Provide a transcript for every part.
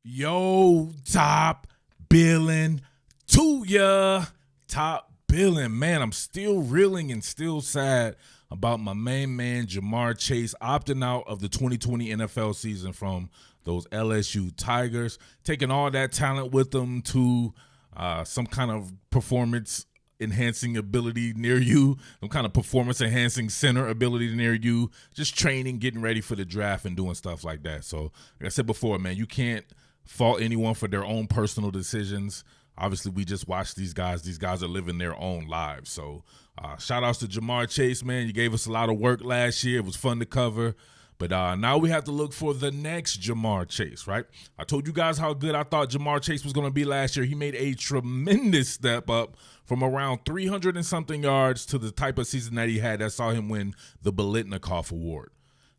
Yo, top Billin to ya. Top Billin. Man, I'm still reeling and still sad about my main man, Ja'Marr Chase, opting out of the 2020 NFL season from those LSU Tigers, taking all that talent with them to some kind of performance enhancing ability near you, some kind of performance enhancing center ability near you, just training, getting ready for the draft and doing stuff like that. So like I said before, man, you can't fault anyone for their own personal decisions. Obviously, we just watched these guys. These guys are living their own lives. So shout outs to Ja'Marr Chase, man. You gave us a lot of work last year. It was fun to cover. But now we have to look for the next Ja'Marr Chase, right? I told you guys how good I thought Ja'Marr Chase was going to be last year. He made a tremendous step up from around 300 and something yards to the type of season that he had that saw him win the Biletnikoff Award.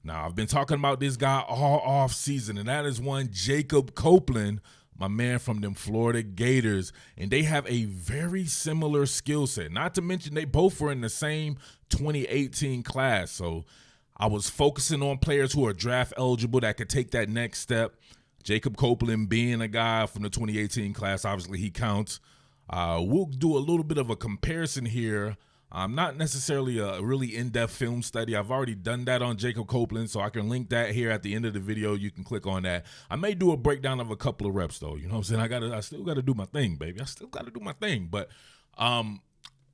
Now, I've been talking about this guy all off season, and that is one Jacob Copeland, my man from them Florida Gators, and they have a very similar skill set. Not to mention they both were in the same 2018 class, so I was focusing on players who are draft eligible that could take that next step. Jacob Copeland being a guy from the 2018 class, obviously he counts. We'll do a little bit of a comparison here. Not necessarily a really in-depth film study. I've already done that on Jacob Copeland, so I can link that here at the end of the video. You can click on that. I may do a breakdown of a couple of reps, though. You know what I'm saying? I still got to do my thing, baby. I still got to do my thing. But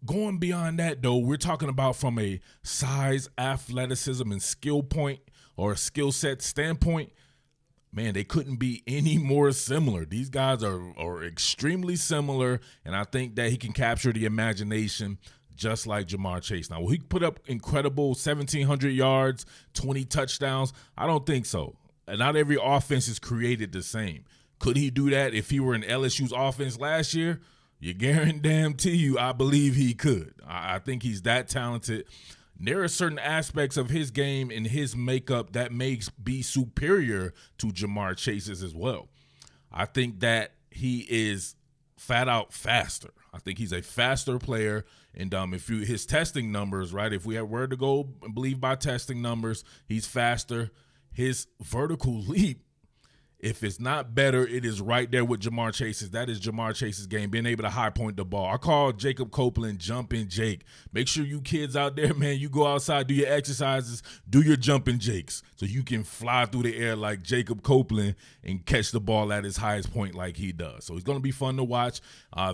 going beyond that, though, we're talking about from a size, athleticism, and skill point or a skill set standpoint. Man, they couldn't be any more similar. These guys are extremely similar, and I think that he can capture the imagination just like Ja'Marr Chase. Now, will he put up incredible 1,700 yards, 20 touchdowns? I don't think so. And not every offense is created the same. Could he do that if he were in LSU's offense last year? You guarantee you, I believe he could. I think he's that talented. There are certain aspects of his game and his makeup that makes be superior to Ja'Marr Chase's as well. I think that he is fat out faster. I think he's a faster player. And his testing numbers, right, if we were to go and believe by testing numbers, he's faster. His vertical leap, if it's not better, it is right there with Ja'Marr Chase's. That is Ja'Marr Chase's game, being able to high point the ball. I call Jacob Copeland jumping Jake. Make sure you kids out there, man, you go outside, do your exercises, do your jumping Jakes so you can fly through the air like Jacob Copeland and catch the ball at his highest point like he does. So it's going to be fun to watch.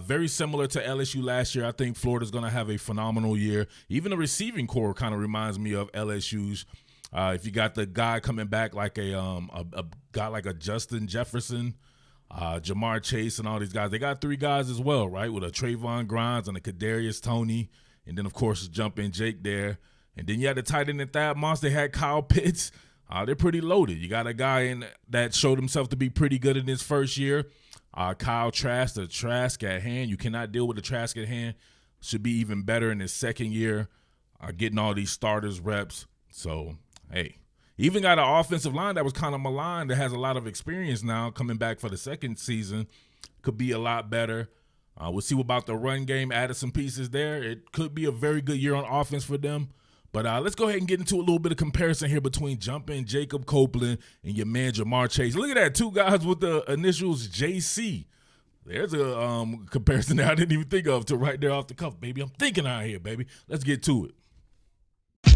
Very similar to LSU last year. I think Florida's going to have a phenomenal year. Even the receiving core kind of reminds me of LSU's. If you got the guy coming back like a guy like a Justin Jefferson, Ja'Marr Chase, and all these guys, they got three guys as well, right? With a Trayvon Grimes and a Kadarius Toney, and then of course jumping Jake there, and then you had the tight end at that monster. They had Kyle Pitts. They're pretty loaded. You got a guy in that showed himself to be pretty good in his first year. Kyle Trask, the Trask at hand. You cannot deal with the Trask at hand. Should be even better in his second year, getting all these starters reps. So. Hey, even got an offensive line that was kind of maligned that has a lot of experience now coming back for the second season. Could be a lot better. We'll see about the run game, added some pieces there. It could be a very good year on offense for them. But let's go ahead and get into a little bit of comparison here between jumping Jacob Copeland and your man Ja'Marr Chase. Look at that, two guys with the initials JC. There's a comparison that I didn't even think of to right there off the cuff, baby. I'm thinking out here, baby. Let's get to it.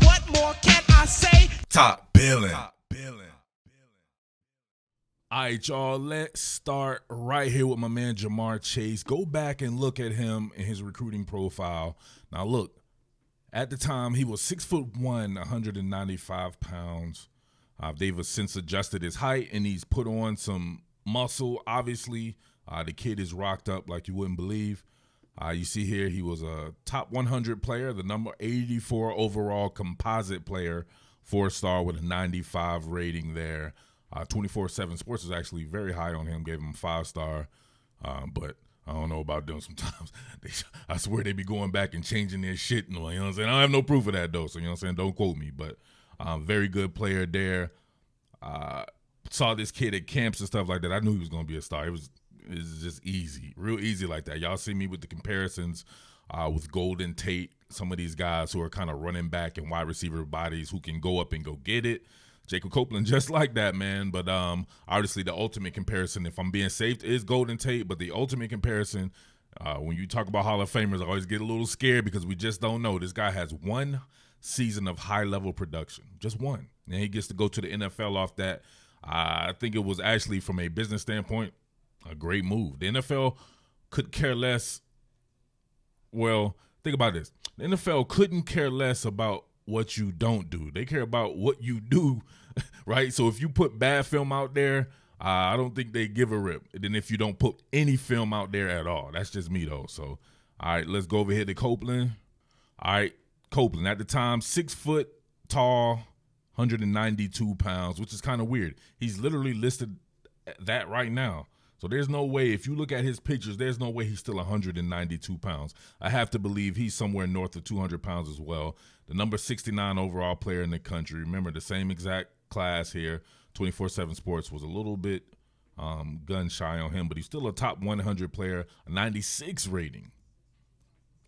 What more can I say? Top Billin. All right, y'all, let's start right here with my man Ja'Marr Chase. Go back and look at him in his recruiting profile. Now, look, at the time, he was 6'1", 195 pounds. They've since adjusted his height, and he's put on some muscle. Obviously, the kid is rocked up like you wouldn't believe. You see here he was a top 100 player, the number 84 overall composite player, 4-star with a 95 rating there. 24/7 Sports is actually very high on him, gave him 5-star. But I don't know about them sometimes. I swear they be going back and changing their shit. You know what I'm saying? I don't have no proof of that, though, so you know what I'm saying? Don't quote me. But very good player there. Saw this kid at camps and stuff like that. I knew he was going to be a star. It's just easy, real easy like that. Y'all see me with the comparisons with Golden Tate, some of these guys who are kind of running back and wide receiver bodies who can go up and go get it. Jacob Copeland just like that, man. But obviously the ultimate comparison, if I'm being safe, is Golden Tate. But the ultimate comparison, when you talk about Hall of Famers, I always get a little scared because we just don't know. This guy has one season of high-level production, just one. And he gets to go to the NFL off that. I think it was actually, from a business standpoint, a great move. The NFL could care less. Well, think about this. The NFL couldn't care less about what you don't do. They care about what you do, right? So if you put bad film out there, I don't think they give a rip. And then if you don't put any film out there at all, that's just me though. So, all right, let's go over here to Copeland. All right, Copeland at the time, 6 foot tall, 192 pounds, which is kind of weird. He's literally listed that right now. So there's no way, if you look at his pictures, there's no way he's still 192 pounds. I have to believe he's somewhere north of 200 pounds as well. The number 69 overall player in the country. Remember, the same exact class here. 24/7 Sports was a little bit gun shy on him, but he's still a top 100 player, a 96 rating.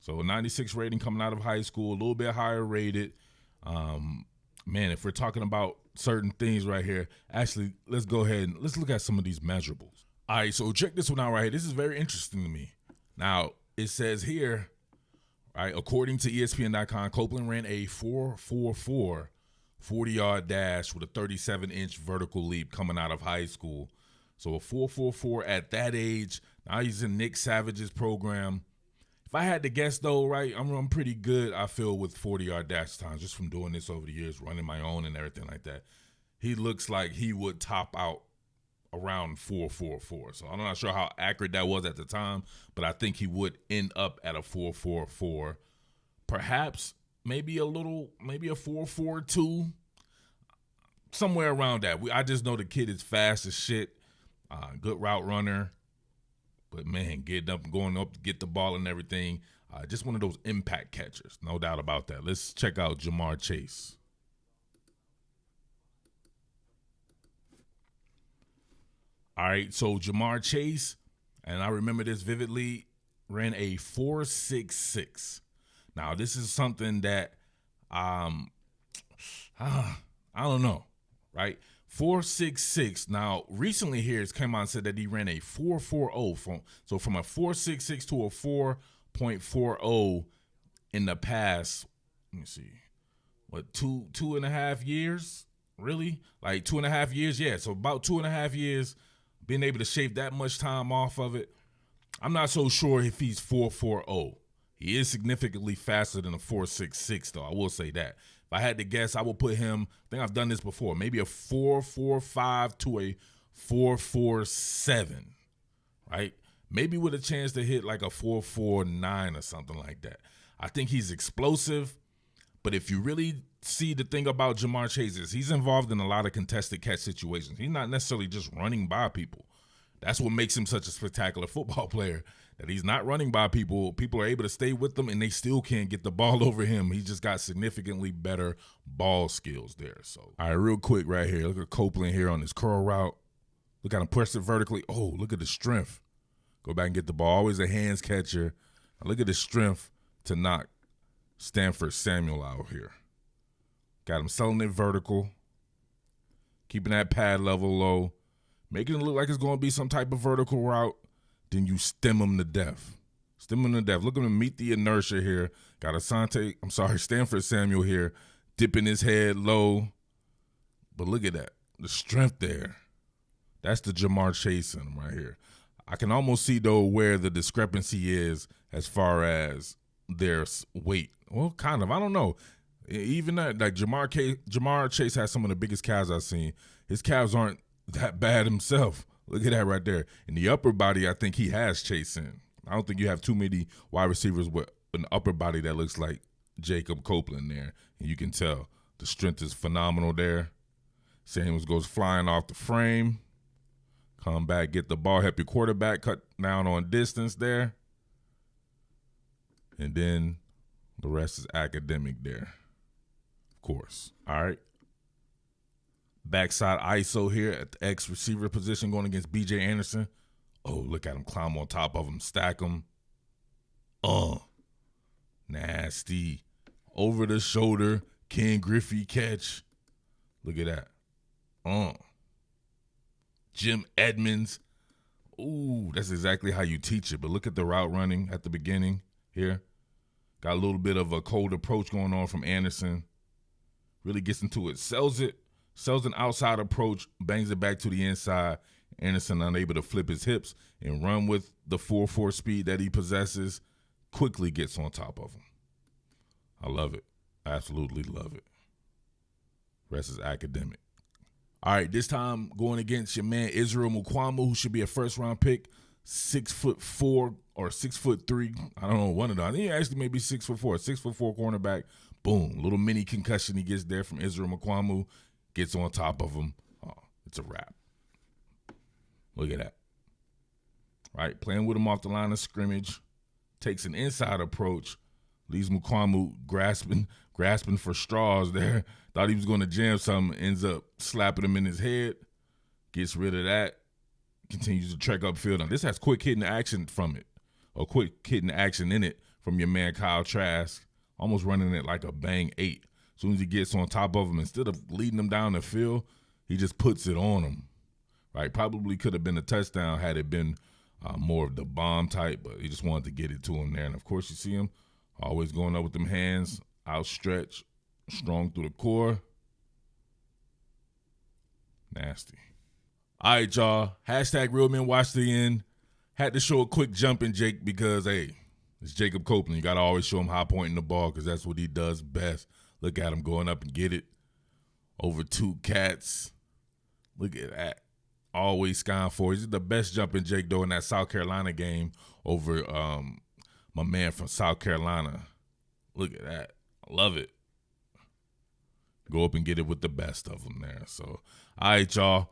So a 96 rating coming out of high school, a little bit higher rated. Man, if we're talking about certain things right here, actually, let's go ahead and let's look at some of these measurables. All right, so check this one out right here. This is very interesting to me. Now, it says here, right, according to ESPN.com, Copeland ran a 4.44 40-yard dash with a 37-inch vertical leap coming out of high school. So a 4.44 at that age. Now he's in Nick Savage's program. If I had to guess, though, right, I'm pretty good, I feel, with 40-yard dash times just from doing this over the years, running my own and everything like that. He looks like he would top out around 4.44. So I'm not sure how accurate that was at the time, but I think he would end up at a 4.44. Perhaps maybe a 4.42, somewhere around that. I just know the kid is fast as shit, good route runner. But, man, getting up and going up to get the ball and everything, just one of those impact catchers, no doubt about that. Let's check out Ja'Marr Chase. All right, so Ja'Marr Chase, and I remember this vividly, ran a 4.66. Now, this is something that I don't know, right? 4.66. Now, recently here it's come out and said that he ran a 4.40 from a 4.66 to a 4.40 in the past. Let me see, what, two and a half years? Really? Like 2.5 years? Yeah. So about 2.5 years, being able to shave that much time off of it. I'm not so sure if he's 4.40. He is significantly faster than a 4.66, though. I will say that. If I had to guess, I would put him, I think I've done this before, maybe a 4.45 to a 4.47, right? Maybe with a chance to hit like a 4.49 or something like that. I think he's explosive, but if you really see, the thing about Ja'Marr Chase is he's involved in a lot of contested catch situations. He's not necessarily just running by people. That's what makes him such a spectacular football player, that he's not running by people. People are able to stay with him, and they still can't get the ball over him. He's just got significantly better ball skills there. So, all right, real quick right here. Look at Copeland here on his curl route. Look at him press it vertically. Oh, look at the strength. Go back and get the ball. Always a hands catcher. Now look at the strength to knock Stanford Samuel out here. Got him selling it vertical, keeping that pad level low, making it look like it's going to be some type of vertical route. Then you stem him to death. Stem him to death. Look at him meet the inertia here. Got Stanford Samuel here, dipping his head low. But look at that. The strength there. That's the Ja'Marr Chase in him right here. I can almost see, though, where the discrepancy is as far as their weight. Well, kind of. I don't know. Even that, like Ja'Marr Chase has some of the biggest calves I've seen. His calves aren't that bad himself. Look at that right there. In the upper body, I think he has Chase in. I don't think you have too many wide receivers with an upper body that looks like Jacob Copeland there. And you can tell the strength is phenomenal there. Samuels goes flying off the frame. Come back, get the ball, help your quarterback cut down on distance there. And then the rest is academic there. Of course. All right. Backside ISO here at the X receiver position going against B.J. Anderson. Oh, look at him climb on top of him, stack him. Nasty. Over the shoulder, Ken Griffey catch. Look at that. Jim Edmonds. Ooh, that's exactly how you teach it. But look at the route running at the beginning here. Got a little bit of a cold approach going on from Anderson. Really gets into it. Sells an outside approach, bangs it back to the inside. Anderson unable to flip his hips and run with the 4.4 speed that he possesses. Quickly gets on top of him. I love it. Absolutely love it. Rest is academic. All right, this time going against your man Israel Mukuamu, who should be a first-round pick, 6'4" or 6'3". I don't know, one of them. I think he actually may be 6'4", 6'4" cornerback. Boom, little mini concussion he gets there from Israel Mukuamu, gets on top of him. Oh, it's a wrap. Look at that. Right, playing with him off the line of scrimmage, takes an inside approach, leaves Mukuamu grasping for straws there. Thought he was going to jam something, ends up slapping him in his head, gets rid of that, continues to trek upfield. Now, this has quick hitting action from it, or quick hitting action in it from your man Kyle Trask, almost running it like a bang 8. As soon as he gets on top of him, instead of leading him down the field, he just puts it on him. Right? Probably could have been a touchdown had it been more of the bomb type, but he just wanted to get it to him there. And, of course, you see him always going up with them hands, outstretched, strong through the core. Nasty. All right, y'all. Hashtag Real Men Watch the End. Had to show a quick jump in Jake because, hey, it's Jacob Copeland. You got to always show him high pointing the ball because that's what he does best. Look at him going up and get it. Over 2 cats. Look at that. Always skying for. He's the best jumping Jake, though, in that South Carolina game over my man from South Carolina. Look at that. I love it. Go up and get it with the best of them there. So, all right, y'all.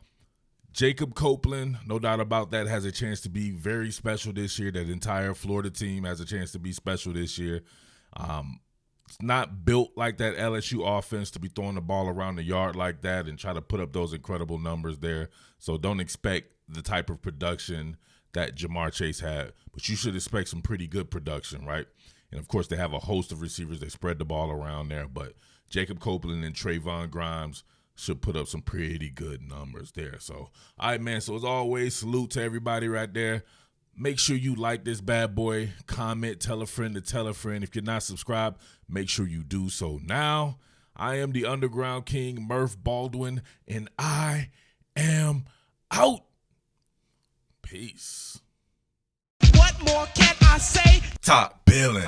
Jacob Copeland, no doubt about that, has a chance to be very special this year. That entire Florida team has a chance to be special this year. It's not built like that LSU offense to be throwing the ball around the yard like that and try to put up those incredible numbers there. So don't expect the type of production that Jamar Chase had. But you should expect some pretty good production, right? And, of course, they have a host of receivers. They spread the ball around there. But Jacob Copeland and Trayvon Grimes should put up some pretty good numbers there. So, all right, man. So, as always, salute to everybody right there. Make sure you like this bad boy, comment, tell a friend to tell a friend. If you're not subscribed, make sure you do so now. I am the Underground King, Murf Baldwin, and I am out. Peace. What more can I say? Top Billin.